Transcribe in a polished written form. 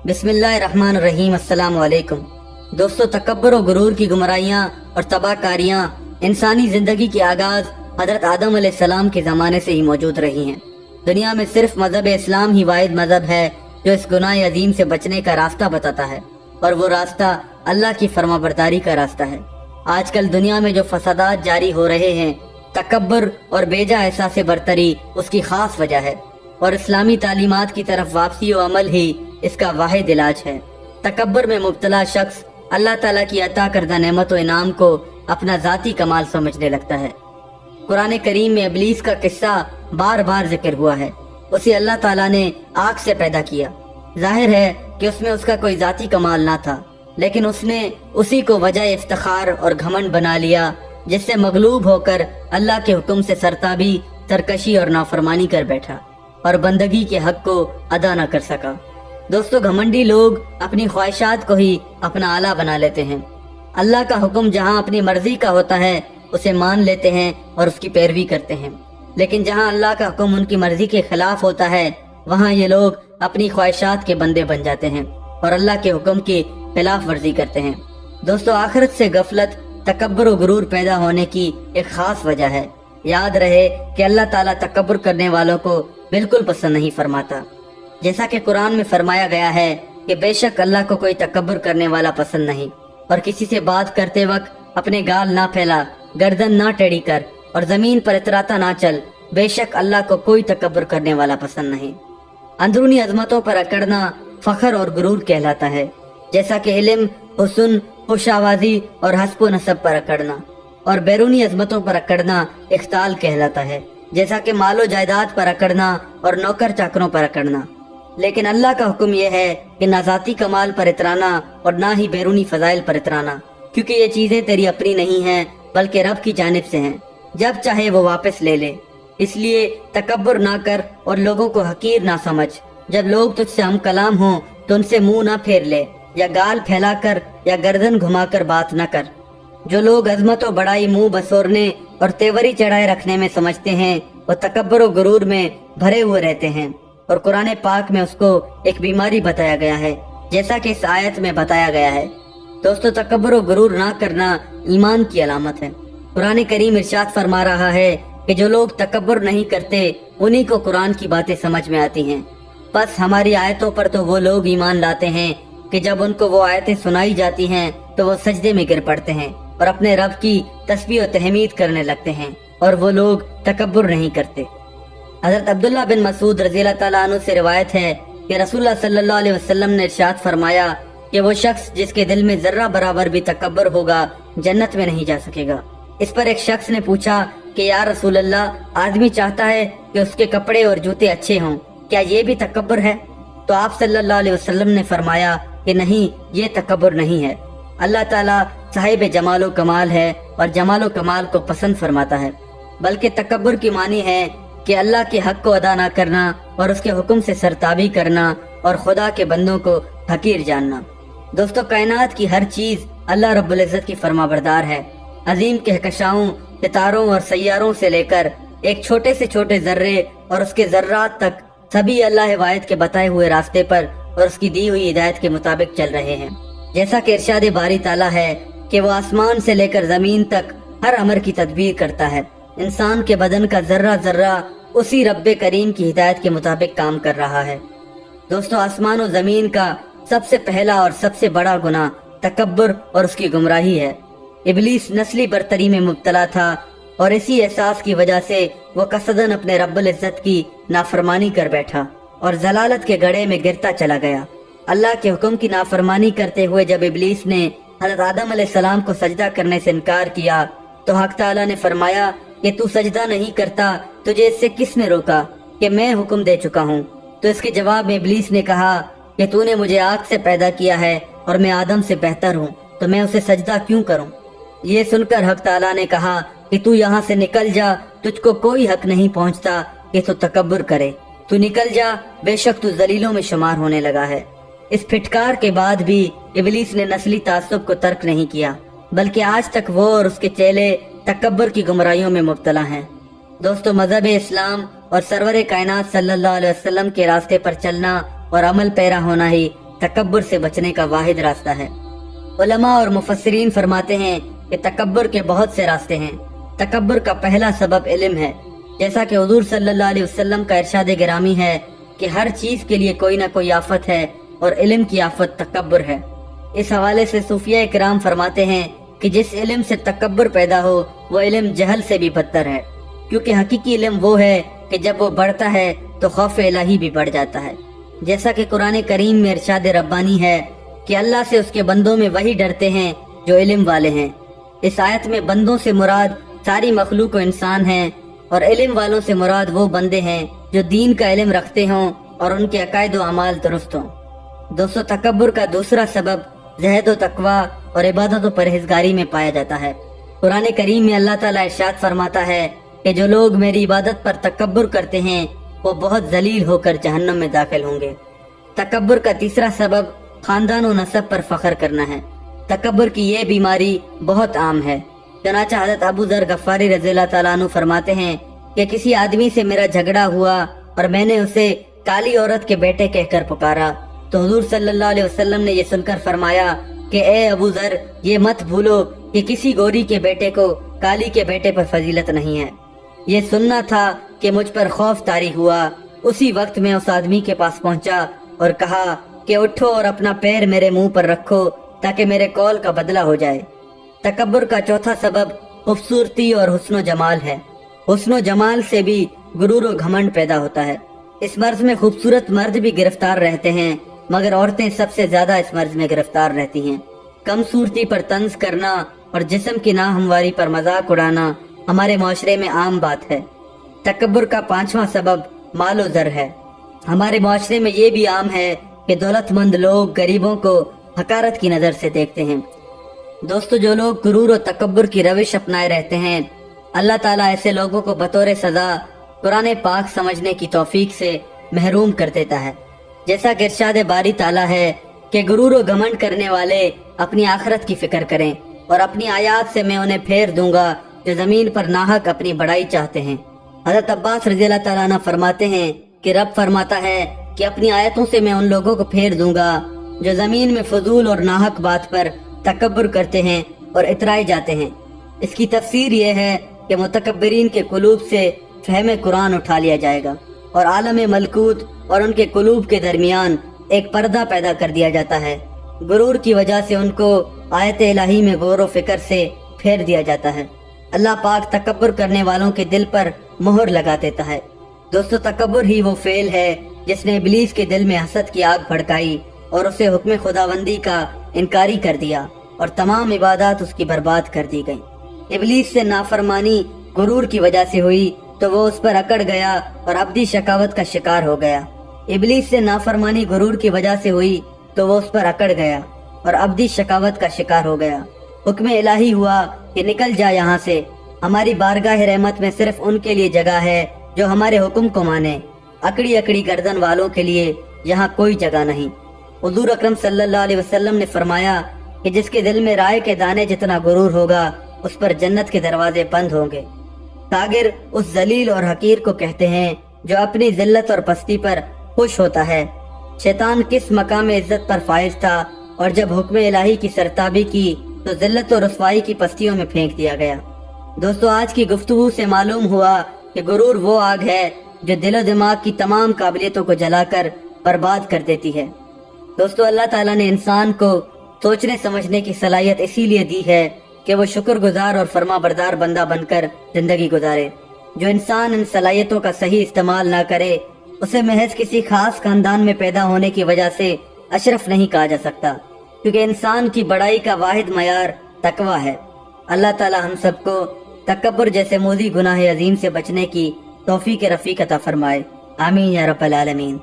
बिस्मिल्लाहिर्रहमानिर्रहीम। अस्सलाम वालेकुम। दोस्तों, तकब्बुर और गुरूर की गुमराहियाँ और तबाहकारियाँ इंसानी जिंदगी की आगाज हजरत आदम अलैहिस्सलाम के ज़माने से ही मौजूद रही हैं। दुनिया में सिर्फ मजहब इस्लाम ही वाहिद मजहब है जो इस गुनाह अजीम से बचने का रास्ता बताता है, और वो रास्ता अल्लाह की फरमाबरदारी का रास्ता है। आजकल दुनिया में जो फसादात जारी हो रहे हैं, तकब्बुर और बेजा एहसास बरतरी उसकी खास वजह है, और इस्लामी तालीमात की तरफ वापसी व अमल ही इसका वाहिद इलाज है। तकब्बुर में मुब्तला शख्स अल्लाह ताला की अता करदा नेमत व इनाम को अपना जाती कमाल समझने लगता है। कुरान करीम में इब्लीस का किस्सा बार बार जिक्र हुआ है। उसे अल्लाह ताला ने आग से पैदा किया। जाहिर है कि उसमें उसका कोई जाती कमाल ना था, लेकिन उसने उसी को वजह इफ्तिखार और घमंड बना लिया, जिससे मगलूब होकर अल्लाह के हुक्म से सरताबी, सरकशी और नाफरमानी कर बैठा और बंदगी के हक को अदा न कर सका। दोस्तों, घमंडी लोग अपनी ख्वाहिशात को ही अपना आला बना लेते हैं। अल्लाह का हुक्म जहाँ अपनी मर्जी का होता है उसे मान लेते हैं और उसकी पैरवी करते हैं, लेकिन जहाँ अल्लाह का हुक्म उनकी मर्जी के खिलाफ होता है वहाँ ये लोग अपनी ख्वाहिशात के बंदे बन जाते हैं और अल्लाह के हुक्म की खिलाफ वर्जी करते हैं। दोस्तों, आखिरत से गफलत, तकब्बुर और गुरूर पैदा होने की एक खास वजह है। याद रहे कि अल्लाह ताला तकब्बुर करने वालों को बिल्कुल पसंद नहीं फरमाता। जैसा कि कुरान में फरमाया गया है कि बेशक अल्लाह को कोई तकब्बुर करने वाला पसंद नहीं, और किसी से बात करते वक्त अपने गाल ना फैला, गर्दन ना टेढ़ी कर और जमीन पर इतराता ना चल। बेशक अल्लाह को कोई तकब्बुर करने वाला पसंद नहीं। अंदरूनी अजमतों पर अकड़ना फखर और गुरूर कहलाता है, जैसा कि इल्म, हुस्न, खुशावाजी और हस्ब नसब पर अकड़ना, और बैरूनी अजमतों पर अकड़ना इख्ताल कहलाता है, जैसा कि मालो जायदाद पर अकड़ना और नौकर चाकरों पर अकड़ना। लेकिन अल्लाह का हुक्म यह है कि ना जाती कमाल पर इतराना और ना ही बैरूनी फजाइल पर इतराना, क्योंकि ये चीजें तेरी अपनी नहीं हैं बल्कि रब की जानिब से हैं। जब चाहे वो वापस ले ले। इसलिए तकब्बुर ना कर और लोगों को हकीर ना समझ। जब लोग तुझसे हम कलाम हों तो उनसे मुंह ना फेर ले, या गाल फैलाकर या गर्दन घुमाकर बात न कर। जो लोग अजमत और बड़ाई मुंह बसोरने और तेवरी चढ़ाए रखने में समझते हैं, वो तकब्बुर और गुरूर में भरे हुए रहते हैं, और कुरान पाक में उसको एक बीमारी बताया गया है, जैसा कि इस आयत में बताया गया है। दोस्तों, तकब्बुर और गुरूर ना करना ईमान की अलामत है। कुरान करीम इरशाद फरमा रहा है कि जो लोग तकब्बुर नहीं करते उन्हीं को कुरान की बातें समझ में आती हैं। बस हमारी आयतों पर तो वो लोग ईमान लाते हैं कि जब उनको वो आयतें सुनाई जाती हैं तो वो सजदे में गिर पड़ते हैं और अपने रब की तस्बीह और तहमीद करने लगते हैं, और वो लोग तकब्बुर नहीं करते। हजरत अब्दुल्लाह बिन मसूद रज़ियल्लाहु ताला अन्हु से रिवायत है कि रसूलुल्लाह सल्लल्लाहु अलैहि वसल्लम ने इरशाद फरमाया कि वो शख्स जिसके दिल में जर्रा बराबर भी तकब्बुर होगा जन्नत में नहीं जा सकेगा। इस पर एक शख्स ने पूछा कि या रसूल अल्लाह, आदमी चाहता है कि उसके कपड़े और जूते अच्छे हों, क्या ये भी तकब्बुर है? तो आप सल्लल्लाहु अलैहि वसल्लम ने फरमाया कि नहीं, ये तकब्बुर नहीं है। अल्लाह ताला साहिब जमालो कमाल है और जमालो कमाल को पसंद फरमाता है, बल्कि तकब्बुर की मानी है कि अल्लाह के हक को अदा न करना और उसके हुक्म से सरताबी करना और खुदा के बंदों को हकीर जानना। दोस्तों, कायनात की हर चीज अल्लाह रब्बुल इज्जत की फरमाबरदार है। अजीम कहकशाओं, सितारों और सैयारों से लेकर एक छोटे से छोटे जर्रे और उसके जर्रात तक सभी अल्लाह वाहिद के बताए हुए रास्ते पर और उसकी दी हुई हिदायत के मुताबिक चल रहे हैं। जैसा कि इरशाद बारी ताला है कि वो आसमान से लेकर जमीन तक हर अमर की तदबीर करता है। इंसान के बदन का जर्रा जर्रा उसी रब्बे करीम की हिदायत के मुताबिक काम कर रहा है। दोस्तों, आसमान और जमीन का सबसे पहला और सबसे बड़ा गुनाह तकब्बुर और उसकी गुमराही है। इब्लीस नस्ली बरतरी में मुब्तला था और इसी एहसास की वजह से वो कसदन अपने रब्बुल इज्जत की नाफरमानी कर बैठा और जलालत के गड्ढे में गिरता चला गया। अल्लाह के हुक्म की नाफरमानी करते हुए जब इब्लीस ने हज़रत आदम अलैहिस्सलाम को सजदा करने से इनकार किया तो हक ताला ने फरमाया कि तू सजदा नहीं करता, तुझे इससे किसने रोका कि मैं हुक्म दे चुका हूँ। तो इसके जवाब में इब्लीस ने कहा कि तूने मुझे आग से पैदा किया है और मैं आदम से बेहतर हूँ, तो मैं उसे सजदा क्यों करूँ? ये सुनकर हक ताला ने कहा कि तू यहाँ से निकल जा, तुझको कोई हक नहीं पहुँचता कि तू तकब्बुर करे। तू निकल जा, बेशक तू जलीलों में शुमार होने लगा है। इस फिटकार के बाद भी इब्लीस ने नस्ली तासुब को तर्क नहीं किया, बल्कि आज तक वो और उसके चेले तकब्बुर की गुमराहियों में मुब्तला हैं। दोस्तों, मजहब इस्लाम और सरवर कायनात सल्लल्लाहु अलैहि वसल्लम के रास्ते पर चलना और अमल पैरा होना ही तकब्बुर से बचने का वाहिद रास्ता है। उलमा और मुफस्सिरीन फरमाते हैं कि तकब्बुर के बहुत से रास्ते हैं। तकब्बुर का पहला सबब इल्म है, जैसा कि हुजूर सल्लल्लाहु अलैहि वसल्लम का इरशाद गिरामी है कि हर चीज के लिए कोई ना कोई आफत है और इल्म की आफत तकब्बुर है। इस हवाले से सूफिया इकराम फरमाते हैं कि जिस इल्म से तकब्बुर पैदा हो वो इल्म जहल से भी बदतर है, क्योंकि हकीकी इल्म वो है कि जब वो बढ़ता है तो खौफ इलाही भी बढ़ जाता है। जैसा कि कुरान करीम में इरशाद रब्बानी है कि अल्लाह से उसके बंदों में वही डरते हैं जो इल्म वाले हैं। इस आयत में बंदों से मुराद सारी मखलूक व इंसान हैं, और इल्म वालों से मुराद वो बंदे हैं जो दीन का इल्म रखते हों और उनके अकायद व अमाल दुरुस्त हों। दोस्तों, तकब्बुर का दूसरा सबब ज़हद व तकवा और इबादत व परहेजगारी में पाया जाता है। कुरान करीम में अल्लाह ताला इरशाद फरमाता है कि जो लोग मेरी इबादत पर तकब्बुर करते हैं वो बहुत जलील होकर जहन्नम में दाखिल होंगे। तकब्बुर का तीसरा सबब खानदान और नस्ब पर फख्र करना है। तकब्बुर की ये बीमारी बहुत आम है। चनाचा हज़रत अबू ज़र गफ़ारी रज़ियल्लाहु ताला अन्हु फरमाते हैं कि किसी आदमी से मेरा झगड़ा हुआ और मैंने उसे काली औरत के बेटे कहकर पुकारा, तो हुजूर सल्लल्लाहु अलैहि वसल्लम ने ये सुनकर फरमाया कि ए अबू ज़र, ये मत भूलो कि किसी गोरी के बेटे को काली के बेटे पर फजीलत नहीं है। ये सुनना था कि मुझ पर खौफ तारी हुआ। उसी वक्त मैं उस आदमी के पास पहुंचा और कहा कि उठो और अपना पैर मेरे मुंह पर रखो ताकि मेरे कौल का बदला हो जाए। तकब्बुर का चौथा सबब खूबसूरती और हुस्न जमाल है। हुस्न जमाल से भी गुरूर और घमंड पैदा होता है। इस मर्ज में खूबसूरत मर्द भी गिरफ्तार रहते हैं, मगर औरतें सबसे ज्यादा इस मर्ज में गिरफ्तार रहती हैं। कम सूरती पर तंज करना और जिस्म की नाहमवारी पर मजाक उड़ाना हमारे माशरे में आम बात है। तकब्बुर का पांचवा सबब मालो ज़र है। हमारे माशरे में ये भी आम है कि दौलतमंद लोग गरीबों को हकारत की नजर से देखते हैं। दोस्तों, जो लोग गुरूर और तकब्बुर की रविश अपनाए रहते हैं, अल्लाह ताला ऐसे लोगों को बतौर सजा कुरान पाक समझने की तौफीक से महरूम कर देता है। जैसा कि इरशाद बारी ताला है कि गुरूर और घमंड करने वाले अपनी आखिरत की फिक्र करें और अपनी आयात से मैं उन्हें फेर दूंगा जो जमीन पर नाहक अपनी बड़ाई चाहते हैं। हज़रत अब्बास रज़ियल्लाहु ताला अन्हु फरमाते हैं कि रब फरमाता है कि अपनी आयतों से मैं उन लोगों को फेर दूंगा जो जमीन में फजूल और नाहक बात पर तकब्बुर करते हैं और इतराए जाते हैं। इसकी तफसीर यह है कि मुतकब्बिरीन के कुलूब से फहम कुरान उठा लिया जाएगा और आलम मलकूत और उनके कुलूब के दरमियान एक पर्दा पैदा कर दिया जाता है। गुरूर की वजह से उनको आयत इलाही में गौर व फिक्र से फेर दिया जाता है। अल्लाह पाक तकब्बुर करने वालों के दिल पर मोहर लगा देता है। दोस्तों, तकब्बुर ही वो फेल है जिसने इब्लीस के दिल में हसद की आग भड़काई और उसे हुक्म खुदाबंदी का इनकारी कर दिया और तमाम इबादत उसकी बर्बाद कर दी गई। इब्लीस से नाफरमानी गुरूर की वजह से हुई तो वो उस पर अकड़ गया और अब्दी शकावत का शिकार हो गया। इब्लीस से नाफरमानी गुरूर की वजह से हुई तो वो उस पर अकड़ गया और अब्दी शकावत का शिकार हो गया। हुक्म इलाही हुआ कि निकल जा यहाँ से, हमारी बारगाह रहमत में सिर्फ उनके लिए जगह है जो हमारे हुक्म को माने। अकड़ी अकड़ी गर्दन वालों के लिए यहाँ कोई जगह नहीं। हुजूर अकरम सल्लल्लाहु अलैहि वसल्लम ने फरमाया कि जिसके दिल में राय के दाने जितना गुरूर होगा उस पर जन्नत के दरवाजे बंद होंगे। तागिर उस जलील और हकीर को कहते हैं जो अपनी जिल्लत और पस्ती पर खुश होता है। शैतान किस मकाम इज्जत पर फाइज था और जब हुक्म इलाही की सरताबी की तो जिल्लत और रसवाई की पस्तियों में फेंक दिया गया। दोस्तों, आज की गुफ्तगू से मालूम हुआ कि गुरूर वो आग है जो दिलो दिमाग की तमाम काबिलियतों को जलाकर बर्बाद कर देती है। दोस्तों, अल्लाह ताला ने इंसान को सोचने समझने की सलाहियत इसीलिए दी है कि वो शुक्रगुजार और फरमाबरदार बंदा बनकर जिंदगी गुजारे। जो इंसान इन सलाहियतों का सही इस्तेमाल ना करे उसे महज किसी खास खानदान में पैदा होने की वजह से अशरफ नहीं कहा जा सकता, क्योंकि इंसान की बड़ाई का वाहिद मयार तकवा है। अल्लाह ताला हम सबको तकब्बुर जैसे मोदी गुनाह अजीम से बचने की तौफीक रफीक अता फरमाए। आमीन या रब्बल आलमीन।